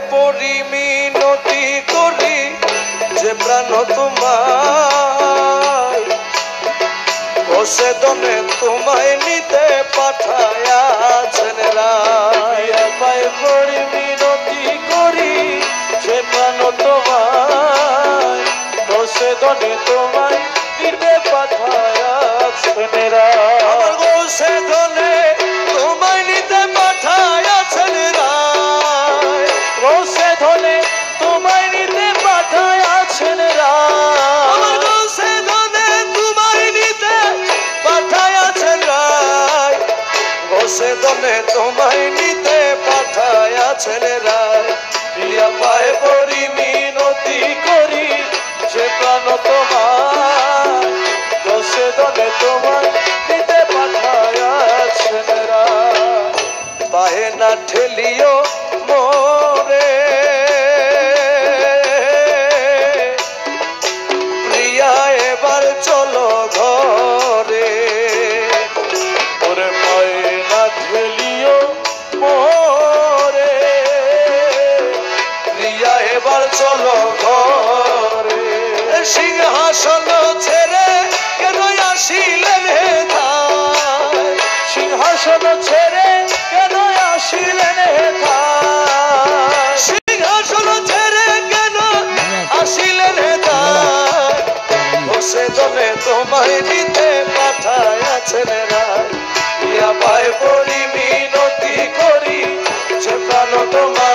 পড়ি মিনতি করি যে প্রাণ তোমায় বসে দনে তোমায় নিতে পাঠায়াছেন রায় পায়ে পড়ি মিনতি করি যে প্রাণ তোমায় বসে দনে তোমায় নিতে পাঠায়াছেন রায় আমার বসে দনে তোমায় নিতে পাঠায়াছেন রায় বসে দনে তোমায় নিতে পাঠায়াছেন রায় আমার বসে দনে তোমায় নিতে পাঠায়াছেন রায় বসে দনে তোমায় নিতে পাঠায়াছেন রায় প্রিয়া পায়ে পড়ি মিনতি করি যে প্রাণ তোমায় বসে দনে তোমায় নিতে পাঠায়াছেন রায় পায়ে না ঠেলিও মোরে প্রিয়া এবার চলো ঘরে ওরে পায়ে না ঠেলিও মোরে প্রিয়া এবার চলো ঘরে সিংহাসন ছেড়ে কেন আসিলেন হে ধায় সিংহাসন ছেড়ে কেন আসিলেন হে ধায় সিংহাসন ছেড়ে কেন আসিলেন হে ধায় বসে দনে তোমায় নিতে পাঠায়াছেন রায় প্রিয়া পায়ে পড়ি মিনতি করি যে প্রাণ তোমায়